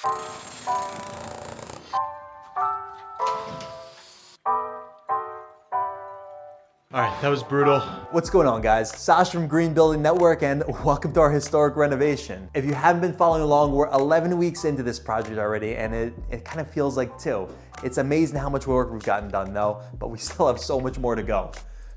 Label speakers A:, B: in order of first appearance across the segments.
A: All right, that was brutal.
B: What's going on, guys? Sash from Green Building Network, and welcome to our historic renovation. If you haven't been following along, we're 11 weeks into this project already, and it kind of feels like 2. It's amazing how much work we've gotten done though, but we still have so much more to go.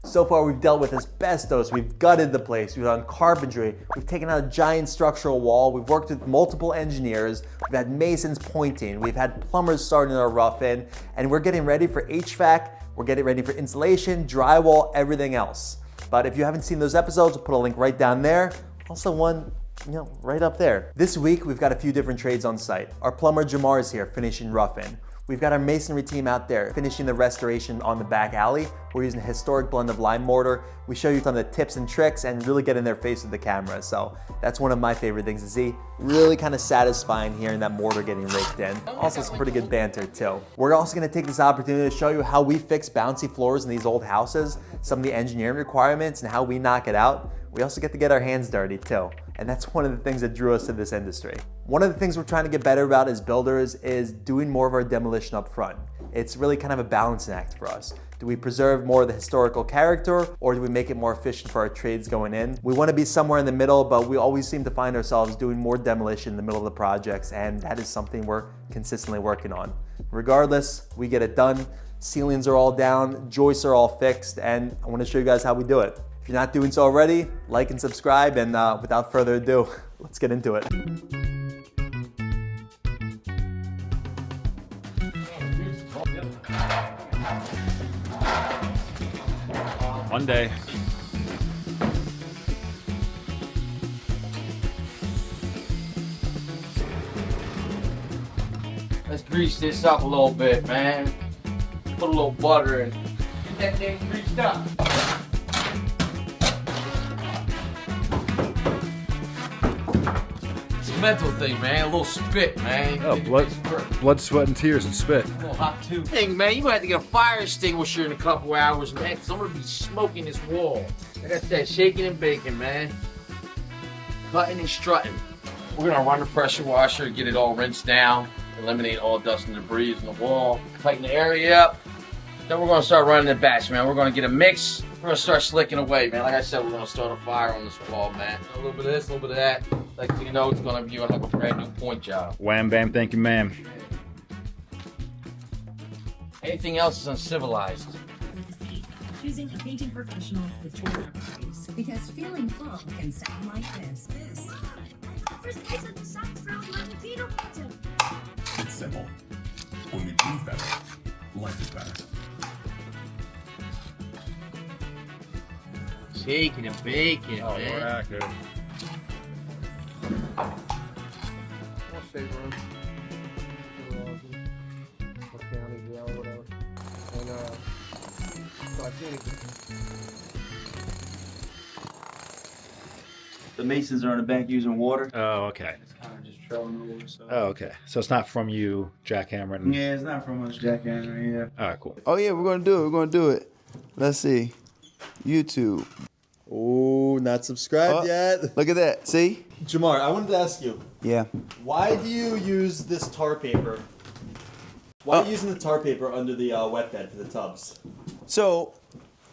B: So far, we've dealt with asbestos, we've gutted the place, we've done carpentry, we've taken out a giant structural wall, we've worked with multiple engineers, we've had masons pointing, we've had plumbers starting our rough in, and we're getting ready for HVAC, we're getting ready for insulation, drywall, everything else. But if you haven't seen those episodes, I'll put a link right down there. Also one, right up there. This week, we've got a few different trades on site. Our plumber Jamar is here finishing rough-in. We've got our masonry team out there finishing the restoration on the back alley. We're using a historic blend of lime mortar. We show you some of the tips and tricks and really get in their face with the camera. So that's one of my favorite things to see. Really kind of satisfying hearing that mortar getting raked in. Also some pretty good banter too. We're also gonna take this opportunity to show you how we fix bouncy floors in these old houses, some of the engineering requirements and how we knock it out. We also get to get our hands dirty too. And that's one of the things that drew us to this industry. One of the things we're trying to get better about as builders is doing more of our demolition up front. It's really kind of a balancing act for us. Do we preserve more of the historical character, or do we make it more efficient for our trades going in? We want to be somewhere in the middle, but we always seem to find ourselves doing more demolition in the middle of the projects, and that is something we're consistently working on. Regardless, we get it done. Ceilings are all down, joists are all fixed, and I want to show you guys how we do it. If you're not doing so already, like and subscribe, and without further ado, let's get into it.
A: One day.
C: Let's grease this up a little bit, man. Put a little butter in. Get that thing greased up. Mental thing, man. A little spit, man.
D: Oh, blood, sweat, and tears, and spit.
C: A little hot too. Thing, man. You might have to get a fire extinguisher in a couple hours, man. Cause I'm gonna be smoking this wall. That's that shaking and baking, man. Cutting and strutting. We're gonna run the pressure washer, get it all rinsed down, eliminate all dust and debris in the wall, tighten the area up. Then we're gonna start running the batch, man. We're gonna get a mix. We're gonna start slicking away, man. Like I said, we're gonna start a fire on this wall, man. A little bit of this, a little bit of that. Like, you know, it's gonna be like a brand new point job.
D: Wham, bam, thank you, ma'am.
C: Anything else is uncivilized.
E: Choosing a painting professional with tool expertise, because feeling full can sound like this.
F: It's simple. When we breathe better, life is better.
C: Shaking and baking,
D: Oh,
C: man.
D: we're active.
G: The masons are in the back using water.
D: Oh, okay.
G: It's kind of just trailing over. So.
D: Oh, okay. So it's not from you jackhammering?
G: Yeah, it's not from us jackhammering. Yeah.
D: All right, cool.
H: Oh yeah, we're gonna do it. We're gonna do it. Let's see. YouTube.
B: Oh, not subscribed yet.
H: Look at that. See?
B: Jamar, I wanted to ask you,
H: Yeah.
B: why do you use this tar paper? Why are you using the tar paper under the wet bed for the tubs?
H: So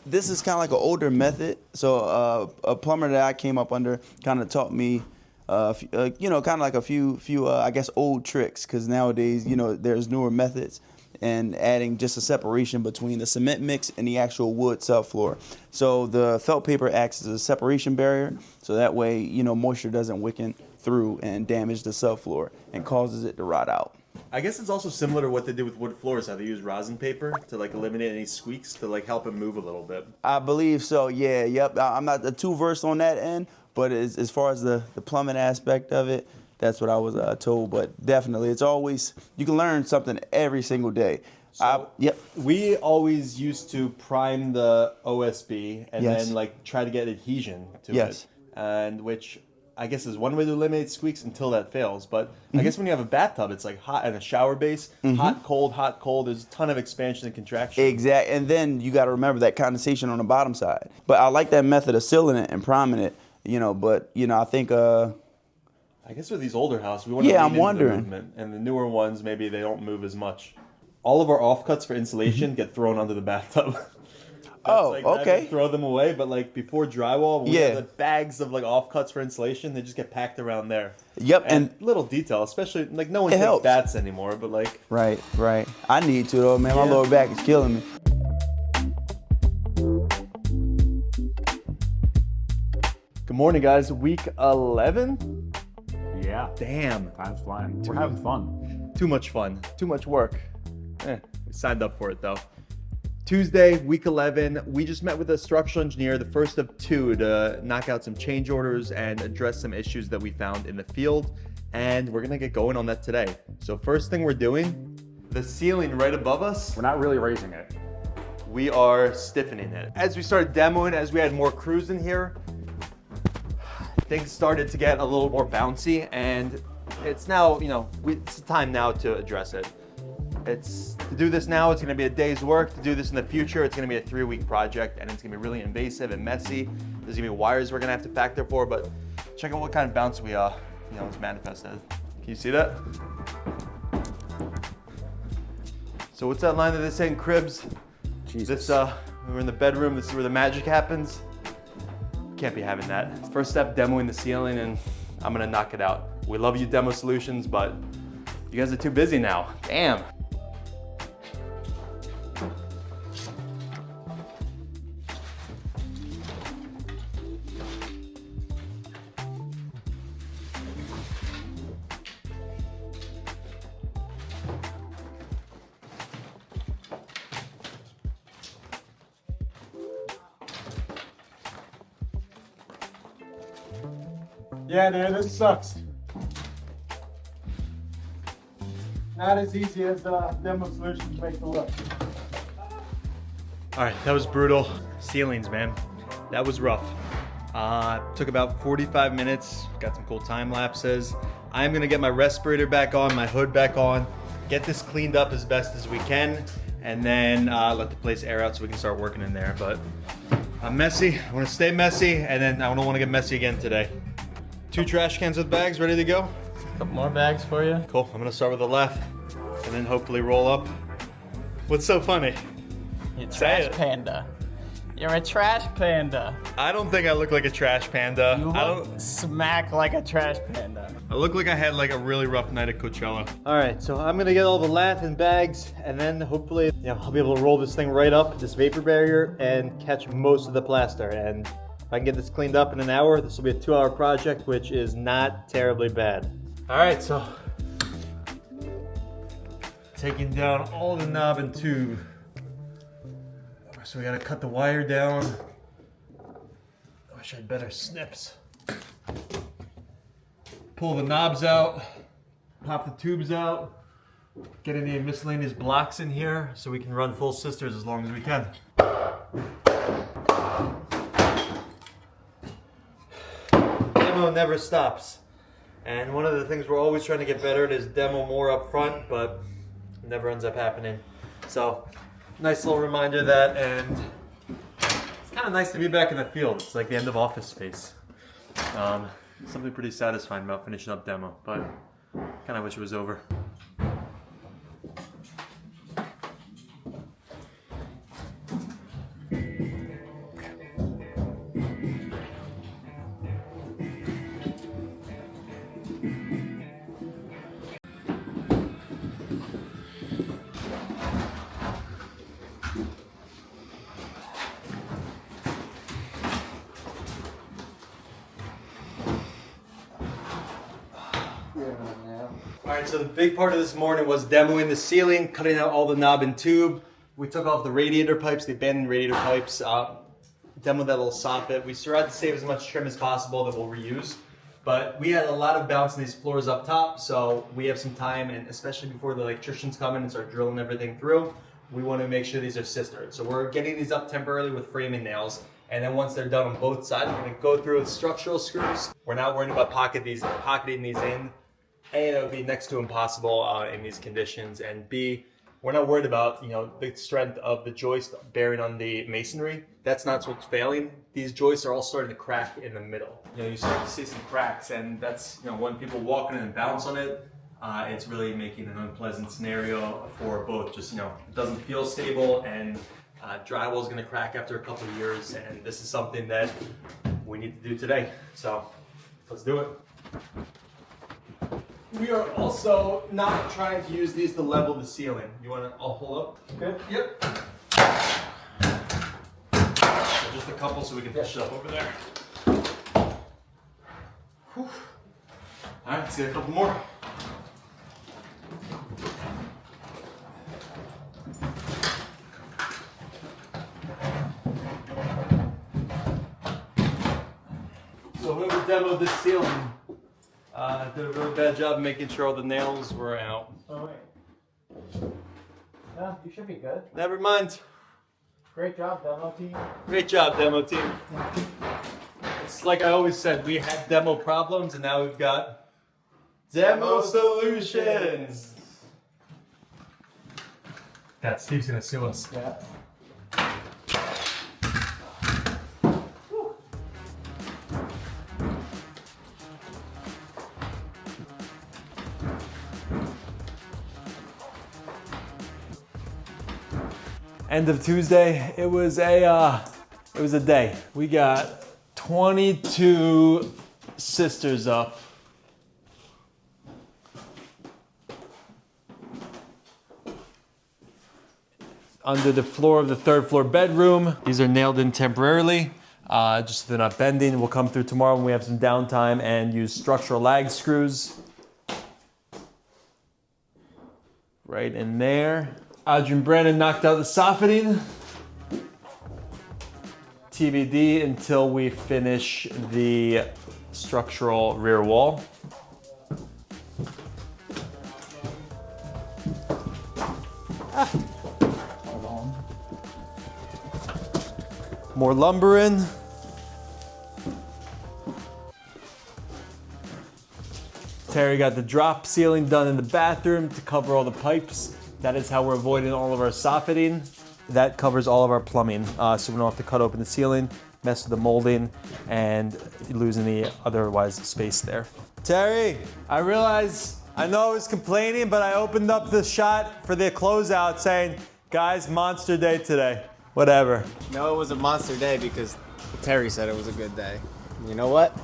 H: this is kind of like an older method. So a plumber that I came up under kind of taught me, kind of like a few I guess old tricks. Because nowadays, there's newer methods. And adding just a separation between the cement mix and the actual wood subfloor. So the felt paper acts as a separation barrier, so that way, moisture doesn't wicken through and damage the subfloor and causes it to rot out.
B: I guess it's also similar to what they do with wood floors, how they use rosin paper to eliminate any squeaks to help it move a little bit.
H: I believe so, yeah, yep. I'm not too versed on that end, but as far as the plumbing aspect of it, that's what I was told, but definitely, it's always, you can learn something every single day.
B: So
H: Yep.
B: We always used to prime the OSB and
H: Yes.
B: then try to get adhesion to
H: Yes.
B: it, and which I guess is one way to eliminate squeaks until that fails. But I guess when you have a bathtub, it's hot, and a shower base, hot, cold. There's a ton of expansion and contraction.
H: Exactly, and then you got to remember that condensation on the bottom side. But I like that method of sealing it and priming it, but I think
A: I guess with these older houses, we want to
H: Yeah,
A: lean
H: I'm
A: into
H: wondering.
A: the movement, and the newer ones maybe they don't move as much. All of our offcuts for insulation get thrown onto the bathtub.
H: Oh,
A: Like, I
H: okay.
A: didn't throw them away, but like before drywall, when we
H: Yeah.
A: have the bags of like offcuts for insulation, they just get packed around there.
H: Yep,
A: And
H: and
A: little detail, especially like no one
H: It
A: takes
H: helps.
A: bats anymore, but like
H: right. I need to though, man. My
A: Yeah.
H: lower back is killing me.
A: Good morning, guys. Week 11.
D: Yeah.
A: Damn,
D: Time's flying. We're having fun.
A: too much fun, too much work. We signed up for it though. Tuesday, week 11, we just met with a structural engineer, the first of two, to knock out some change orders and address some issues that we found in the field. And we're gonna get going on that today. So first thing we're doing, the ceiling right above us,
D: We're not really raising it.
A: we are stiffening it. As we started demoing, as we had more crews in here, things started to get a little more bouncy, and it's now, it's time now to address it. To do this now, it's gonna be a day's work. To do this in the future, it's gonna be a 3-week project, and it's gonna be really invasive and messy. There's gonna be wires we're gonna have to factor for, but check out what kind of bounce we, it's manifested. Can you see that? So what's that line that they say in cribs?
D: Jesus.
A: This, we're in the bedroom, this is where the magic happens. Can't be having that. First step, demoing the ceiling, and I'm gonna knock it out. We love you, Demo Solutions, but you guys are too busy now. Damn.
G: Yeah, dude, this sucks. Not as easy as Demo Solutions make it look.
A: All right, that was brutal. Ceilings, man. That was rough. Took about 45 minutes. Got some cool time lapses. I'm gonna get my respirator back on, my hood back on, get this cleaned up as best as we can, and then let the place air out so we can start working in there. But I'm messy. I want to stay messy, and then I don't want to get messy again today. 2 trash cans with bags ready to go.
I: Couple more bags for you.
A: Cool. I'm gonna start with the left, and then hopefully roll up. What's so funny?
I: You
A: Say
I: trash
A: it.
I: panda. You're a trash panda.
A: I don't think I look like a trash panda.
I: You
A: I
I: look
A: don't.
I: smack like a trash panda.
A: I look like I had like a really rough night at Coachella. All right, so I'm gonna get all the lath and bags, and then hopefully, I'll be able to roll this thing right up, this vapor barrier, and catch most of the plaster. And if I can get this cleaned up in an hour, this will be a 2-hour project, which is not terribly bad. All right, so taking down all the knob and tube. So we gotta cut the wire down. I wish I had better snips. Pull the knobs out, pop the tubes out, get any miscellaneous blocks in here so we can run full sisters as long as we can. Demo never stops. And one of the things we're always trying to get better at is demo more up front, but it never ends up happening. So, nice little reminder of that, and it's kind of nice to be back in the field. It's like the end of Office Space. Something pretty satisfying about finishing up demo, but kind of wish it was over. All right, so the big part of this morning was demoing the ceiling, cutting out all the knob and tube. We took off the radiator pipes, the abandoned radiator pipes, demoed that little soffit. We tried to save as much trim as possible that we'll reuse. But we had a lot of bounce in these floors up top, so we have some time, and especially before the electricians come in and start drilling everything through, we want to make sure these are sistered. So we're getting these up temporarily with framing nails, and then once they're done on both sides, we're going to go through with structural screws. We're not worried about pocketing these in. A, that would be next to impossible in these conditions, and B, we're not worried about, you know, the strength of the joist bearing on the masonry. That's not what's failing. These joists are all starting to crack in the middle. You know, you start to see some cracks, and that's, you know, when people walk in and bounce on it, it's really making an unpleasant scenario for both. Just, you know, it doesn't feel stable, and drywall is going to crack after a couple of years, and this is something that we need to do today. So let's do it. We are also not trying to use these to level the ceiling. You want to all pull up? Okay. Yep. So just a couple so we can push it up over there. Whew. All right, let's get a couple more. So whoever demoed this ceiling did a really bad job making sure all the nails were out.
I: Oh, wait. No, you should be good.
A: Never mind.
I: Great job, demo team.
A: Great job, demo team. It's like I always said, we had demo problems, and now we've got demo solutions. God, Steve's gonna sue us.
I: Yeah.
B: End of Tuesday. It was a day. We got 22 sisters up. Under the floor of the third floor bedroom. These are nailed in temporarily, just so they're not bending. We'll come through tomorrow when we have some downtime and use structural lag screws. Right in there. Audrey and Brandon knocked out the soffitting. TBD until we finish the structural rear wall. More lumber in. Terry got the drop ceiling done in the bathroom to cover all the pipes. That is how we're avoiding all of our soffitting. That covers all of our plumbing, so we don't have to cut open the ceiling, mess with the molding, and lose any otherwise space there. Terry, I realize, I know I was complaining, but I opened up the shot for the closeout saying, guys, monster day today. Whatever.
I: No, it was a monster day because Terry said it was a good day. You know what?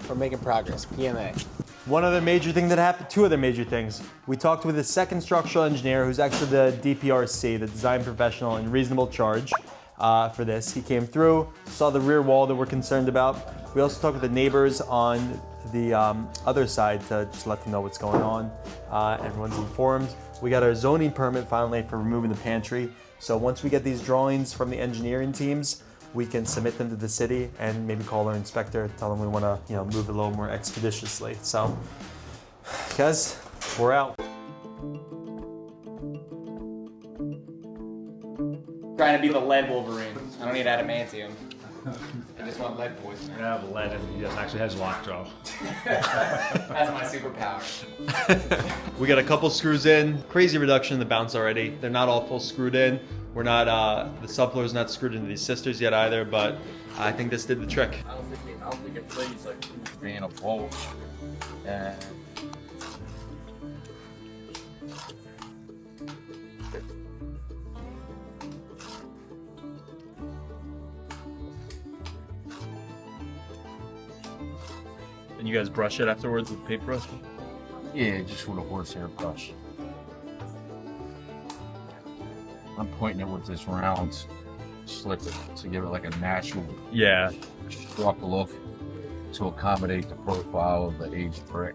I: We're making progress. PMA.
B: One other major thing that happened, two other major things. We talked with a second structural engineer who's actually the DPRC, the design professional in reasonable charge for this. He came through, saw the rear wall that we're concerned about. We also talked with the neighbors on the other side to just let them know what's going on. Everyone's informed. We got our zoning permit finally for removing the pantry. So once we get these drawings from the engineering teams, we can submit them to the city and maybe call our inspector, tell them we want to, move a little more expeditiously. So, guys, we're out.
J: Trying to be the lead Wolverine. I don't need adamantium. I just want lead poisoning.
D: I have lead and he actually has lockjaw.
J: That's my superpower.
A: We got a couple screws in. Crazy reduction in the bounce already. They're not all full screwed in. We're not, the subfloor is not screwed into these sisters yet either, but I think this did the trick.
C: I don't think it plays like being a bolt. And
A: And you guys brush it afterwards with paintbrush?
C: yeah, just with a horsehair brush. I'm pointing it with this round slick to give it like a natural struck look to accommodate the profile of the aged brick.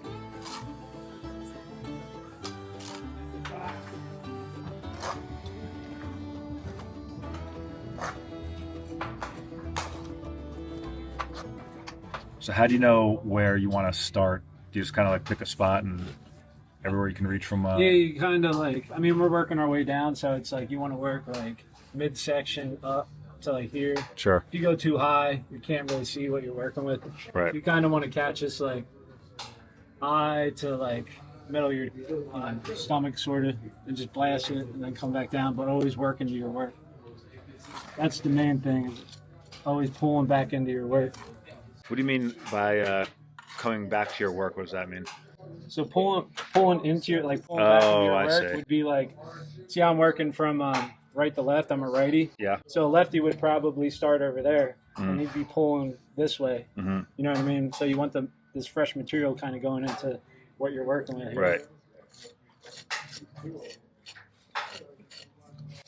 D: So how do you know where you want to start? Do you just kind of like pick a spot and everywhere you can reach from?
K: Yeah, you kind of like, I mean, we're working our way down, so it's like you want to work like midsection up to like here.
D: Sure.
K: If you go too high, you can't really see what you're working with.
D: Right.
K: You kind of want to catch this like eye to like middle of your stomach, sort of, and just blast it and then come back down, but always work into your work. That's the main thing, always pulling back into your work.
D: What do you mean by coming back to your work? What does that mean?
K: So pulling into your, like pulling back into your
D: I
K: work
D: see.
K: would be like, see how I'm working from right to left, I'm a righty.
D: Yeah.
K: So a lefty would probably start over there and he'd be pulling this way.
D: Mm-hmm.
K: You know what I mean? So you want this fresh material kind of going into what you're working with here.
D: Right.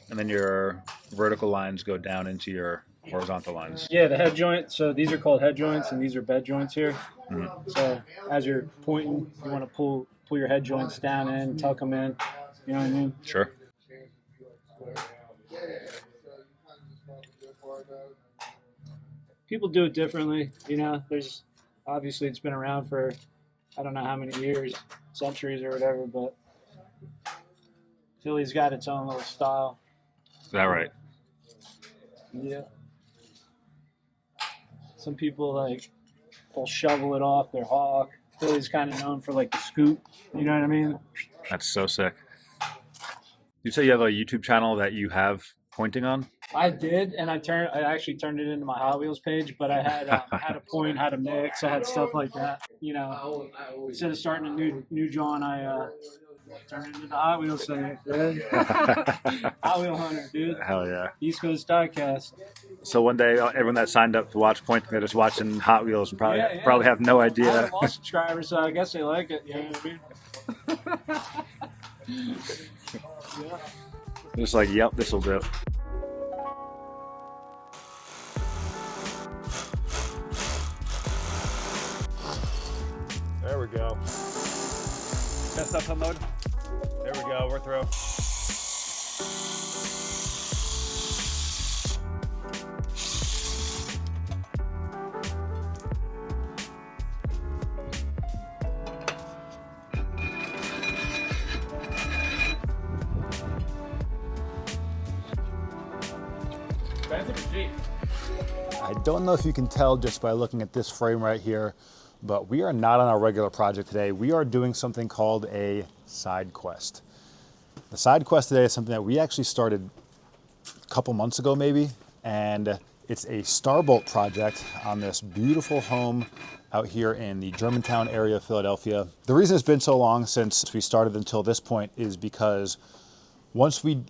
D: And then your vertical lines go down into your horizontal lines.
K: Yeah, the head joint. So these are called head joints, and these are bed joints here.
D: Mm-hmm.
K: So as you're pointing, you want to pull your head joints down in, tuck them in. You know what I mean?
D: Sure.
K: People do it differently. You know, there's obviously it's been around for I don't know how many years, centuries or whatever, but Philly's got its own little style.
D: Is that right?
K: Yeah. Some people like will shovel it off their hawk. Philly's kind of known for like the scoop. You know what I mean?
D: That's so sick. You say you have a YouTube channel that you have pointing on?
K: I did, and I actually turned it into my Hot Wheels page, but I had how to point, how to mix, I had stuff like that. You know, instead of starting a new John, I turned it into the Hot Wheels thing. Hot Wheel hunter, dude.
D: Hell yeah.
K: East Coast Diecast.
D: So one day, everyone that signed up to watch Pointing, they're just watching Hot Wheels and
K: Yeah.
D: probably have no
K: I
D: idea.
K: have all subscribers, so I guess they like it. You know what I mean? Yeah.
D: Just like, yep, this will do. There we go. Desktop mode. There we go, we're through. I don't know if you can tell just by looking at this frame right here, but we are not on our regular project today. We are doing something called a side quest. The side quest today is something that we actually started a couple months ago maybe, and it's a starbolt project on this beautiful home out here in the Germantown area of Philadelphia. The reason it's been so long since we started until this point is because once we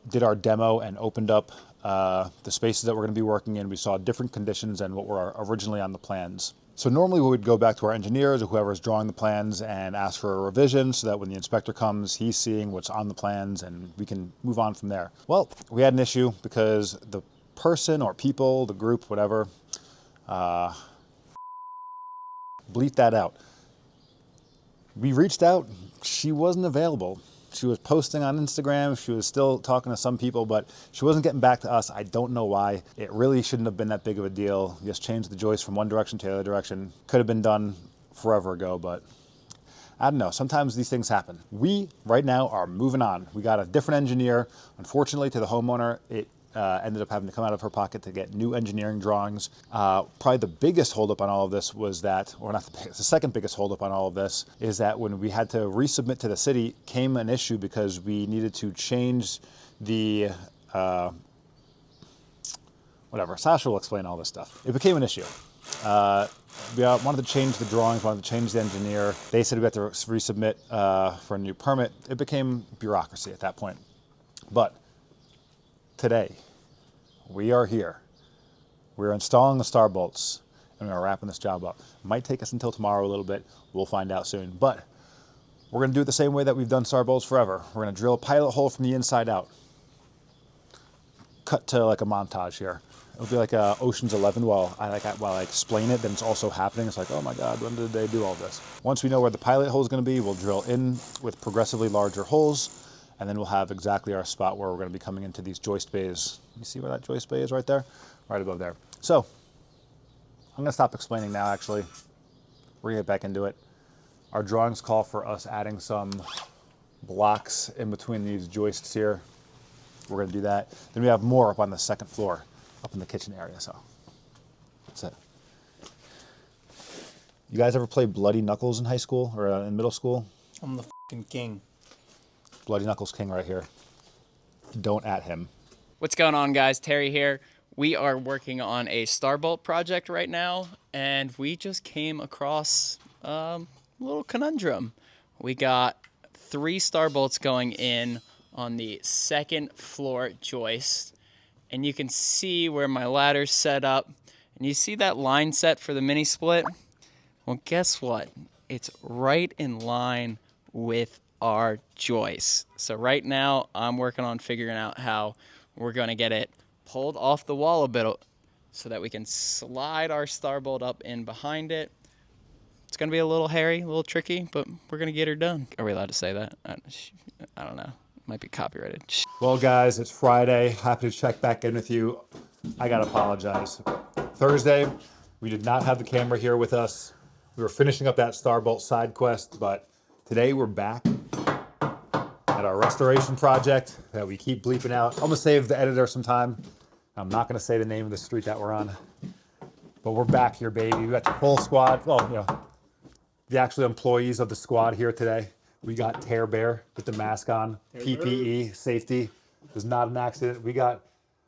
D: did our demo and opened up the spaces that we're going to be working in, we saw different conditions than what were originally on the plans. So normally we would go back to our engineers or whoever's drawing the plans and ask for a revision so that when the inspector comes, he's seeing what's on the plans and we can move on from there. Well, we had an issue because the person or people, the group, whatever, bleep that out. We reached out, she wasn't available. She was posting on Instagram, she was still talking to some people, but she wasn't getting back to us. I don't know why. It really shouldn't have been that big of a deal. Just changed the joist from one direction to the other direction. Could have been done forever ago, but I don't know. Sometimes these things happen. We, right now, are moving on. We got a different engineer. Unfortunately, to the homeowner, it ended up having to come out of her pocket to get new engineering drawings. Probably the biggest holdup on all of this was that, or not the biggest, the second biggest holdup on all of this is that when we had to resubmit to the city came an issue because we needed to change the, whatever, Sasha will explain all this stuff. It became an issue. We wanted to change the drawings, wanted to change the engineer. They said we had to resubmit for a new permit. It became bureaucracy at that point. But today, we are here. We're installing the star bolts and we're wrapping this job up. It might take us until tomorrow a little bit. We'll find out soon. But we're going to do it the same way that we've done star bolts forever. We're going to drill a pilot hole from the inside out. Cut to like a montage here. It'll be like Ocean's 11 while I explain it, then it's also happening. It's like, oh my God, when did they do all this? Once we know where the pilot hole is going to be, we'll drill in with progressively larger holes. And then we'll have exactly our spot where we're going to be coming into these joist bays. You see where that joist bay is right there? Right above there. So, I'm going to stop explaining now, actually. We're going to get back into it. Our drawings call for us adding some blocks in between these joists here. We're going to do that. Then we have more up on the second floor, up in the kitchen area, so that's it. You guys ever play Bloody Knuckles in high school or in middle school?
L: I'm the
I: King.
D: Bloody Knuckles King right here. Don't at him.
J: What's going on, guys? Terry here. We are working on a starbolt project right now, and we just came across a little conundrum. We got 3 starbolts going in on the 2nd floor joist, and you can see where my ladder's set up, and you see that line set for the mini split? Well, guess what? It's right in line with our joists. So right now, I'm working on figuring out how we're going to get it pulled off the wall a bit so that we can slide our starbolt up in behind it. It's going to be a little hairy, a little tricky, but we're going to get her done. Are we allowed to say that? I don't know. Might be copyrighted.
D: Well, guys, it's Friday. Happy to check back in with you. I got to apologize. Thursday, we did not have the camera here with us. We were finishing up that starbolt side quest, but today we're back at our restoration project that we keep bleeping out. I'm gonna save the editor some time. I'm not gonna say the name of the street that we're on, but we're back here, baby. We got the full squad. Well, you know, the actual employees of the squad here today. We got Tear Bear with the mask on, PPE, safety. It was not an accident. We got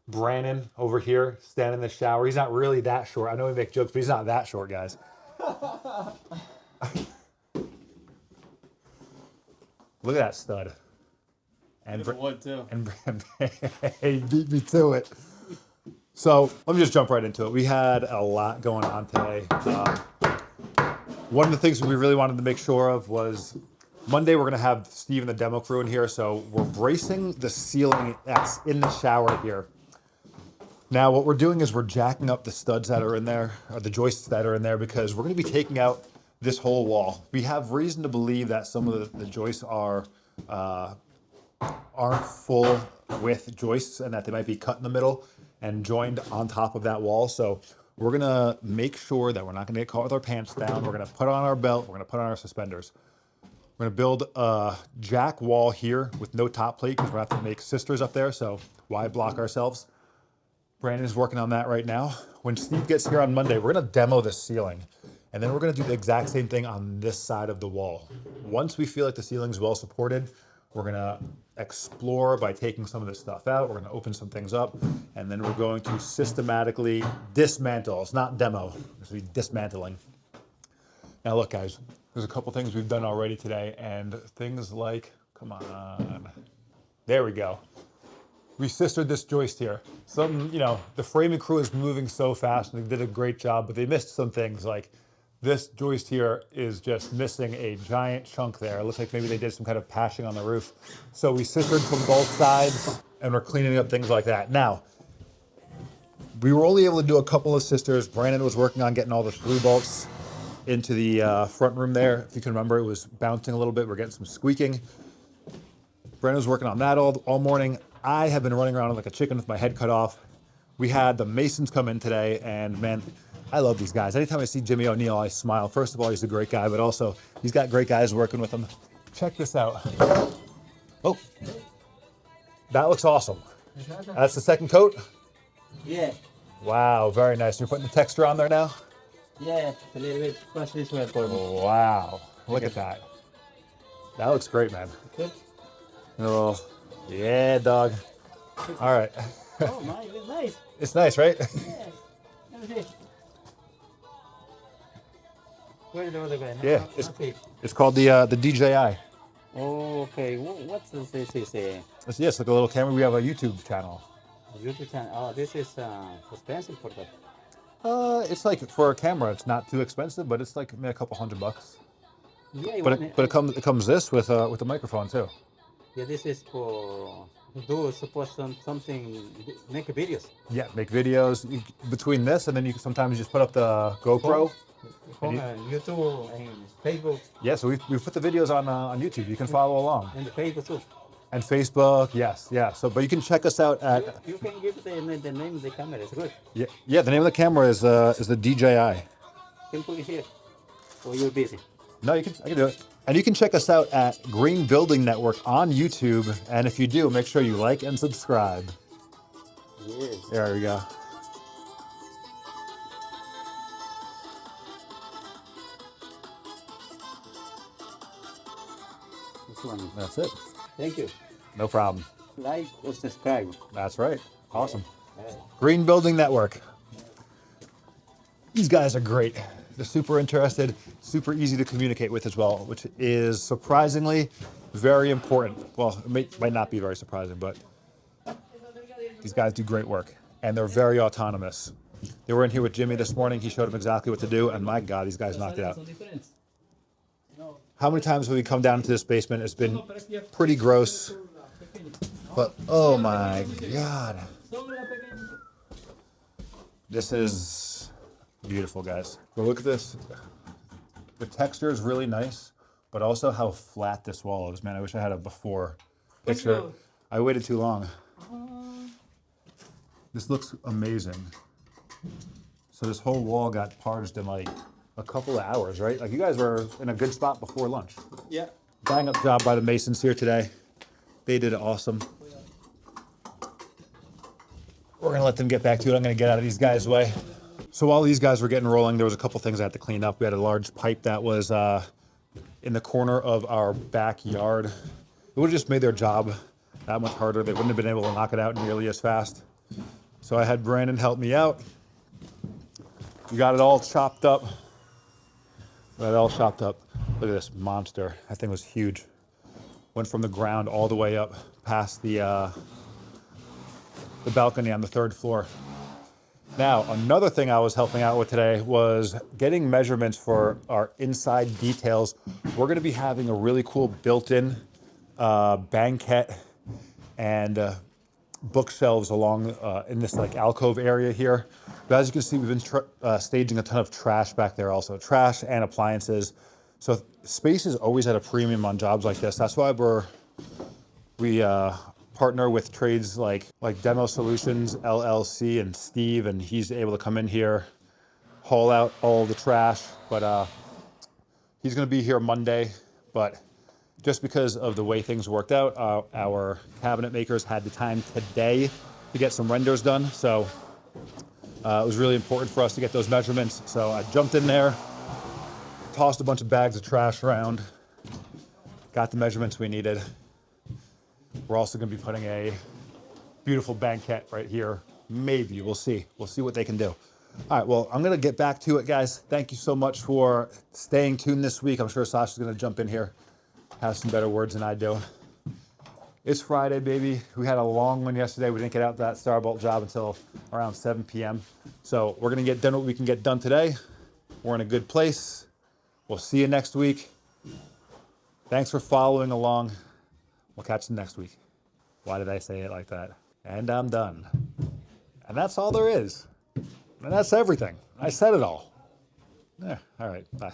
D: Brandon over here standing in the shower. He's not really that short. I know we make jokes, but he's not that short, guys. Look at that stud. And he beat me to it. So let me just jump right into it. We had a lot going on today. One of the things we really wanted to make sure of was Monday we're gonna have Steve and the demo crew in here. So we're bracing the ceiling that's in the shower here. Now what we're doing is we're jacking up the studs that are in there, or the joists that are in there, because we're gonna be taking out this whole wall. We have reason to believe that some of the joists aren't full width joists and that they might be cut in the middle and joined on top of that wall. So we're gonna make sure that we're not gonna get caught with our pants down. We're gonna put on our belt, we're gonna put on our suspenders. We're gonna build a jack wall here with no top plate because we're gonna have to make sisters up there, so why block ourselves? Brandon's working on that right now. When Steve gets here on Monday, we're gonna demo the ceiling. And then we're gonna do the exact same thing on this side of the wall. Once we feel like the ceiling's well supported, we're gonna explore by taking some of this stuff out. We're gonna open some things up, and then we're going to systematically dismantle. It's not demo, it's gonna be dismantling. Now look, guys, there's a couple things we've done already today, and things like, come on, there we go. We sistered this joist here. The framing crew is moving so fast and they did a great job, but they missed some things. Like this joist here is just missing a giant chunk there. It looks like maybe they did some kind of patching on the roof. So we sistered from both sides and we're cleaning up things like that. Now, we were only able to do a couple of sisters. Brandon was working on getting all the 3 bolts into the front room there. If you can remember, it was bouncing a little bit. We're getting some squeaking. Brandon was working on that all morning. I have been running around like a chicken with my head cut off. We had the Masons come in today, and man, I love these guys. Anytime I see Jimmy O'Neill, I smile. First of all, he's a great guy, but also he's got great guys working with him. Check this out. Oh, that looks awesome. That's the 2nd coat?
I: Yeah.
D: Wow, very nice. You're putting the texture on there now?
I: Yeah, a little bit. Push this way for me.
D: Wow, look at that. That looks great, man.
I: Good.
D: Oh, yeah, dog. All right.
I: Oh, my, it's nice.
D: It's nice, right?
I: Yeah. Let me see. Where's the other guy?
D: Yeah, it's called the DJI.
I: Oh, okay. What's this?
D: Yes, like a little camera. We have a YouTube channel.
I: YouTube channel. Oh, this is expensive for that.
D: It's like for a camera, it's not too expensive, but it's like maybe a couple $100.
I: Yeah,
D: but it comes this with a microphone too.
I: Yeah, this is for suppose something make videos.
D: Yeah, make videos between this, and then you can sometimes just put up the GoPro.
I: On YouTube and Facebook.
D: Yeah, so we put the videos on YouTube. You can follow along.
I: And the Facebook too.
D: And Facebook, yes, yeah. So, but you can check us out at.
I: You can give the name of the camera. It's good.
D: Yeah. The name of the camera is the DJI.
I: You can put it here. Or you're busy.
D: No, I can do it. And you can check us out at Green Building Network on YouTube. And if you do, make sure you like and subscribe.
I: Yes.
D: There we go. That's it.
L: Thank you.
D: No problem.
L: Like or subscribe.
D: That's right. Awesome. Green Building Network. These guys are great. They're super interested, super easy to communicate with as well, which is surprisingly very important. Well, it might not be very surprising, but these guys do great work and they're very autonomous. They were in here with Jimmy this morning. He showed them exactly what to do, and my God, these guys knocked it out. How many times have we come down into this basement? It's been pretty gross, but oh my God. This is beautiful, guys. But look at this. The texture is really nice, but also how flat this wall is. Man, I wish I had a before picture. I waited too long. This looks amazing. So this whole wall got parged in like a couple of hours, right? Like you guys were in a good spot before lunch.
A: Yeah.
D: Bang up job by the Masons here today. They did it awesome. We're gonna let them get back to it. I'm gonna get out of these guys' way. So while these guys were getting rolling, there was a couple things I had to clean up. We had a large pipe that was in the corner of our backyard. It would have just made their job that much harder. They wouldn't have been able to knock it out nearly as fast. So I had Brandon help me out. We got it all chopped up. Look at this monster. That thing was huge. Went from the ground all the way up past the balcony on the 3rd floor. Now, another thing I was helping out with today was getting measurements for our inside details. We're gonna be having a really cool built-in banquette and bookshelves along in this like alcove area here. But as you can see, we've been staging a ton of trash back there also, trash and appliances. So space is always at a premium on jobs like this. That's why we partner with trades like Demo Solutions, LLC, and Steve, and he's able to come in here, haul out all the trash. But he's gonna be here Monday, but just because of the way things worked out, our cabinet makers had the time today to get some renders done. So it was really important for us to get those measurements. So I jumped in there, tossed a bunch of bags of trash around, got the measurements we needed. We're also going to be putting a beautiful banquette right here. Maybe, we'll see. We'll see what they can do. All right, well, I'm going to get back to it, guys. Thank you so much for staying tuned this week. I'm sure Sasha's going to jump in here, have some better words than I do. It's Friday, baby. We had a long one yesterday. We didn't get out that Starbolt job until around 7 p.m. So we're going to get done what we can get done today. We're in a good place. We'll see you next week. Thanks for following along. We'll catch you next week. Why did I say it like that? And I'm done. And that's all there is. And that's everything. I said it all. Yeah, all right, bye.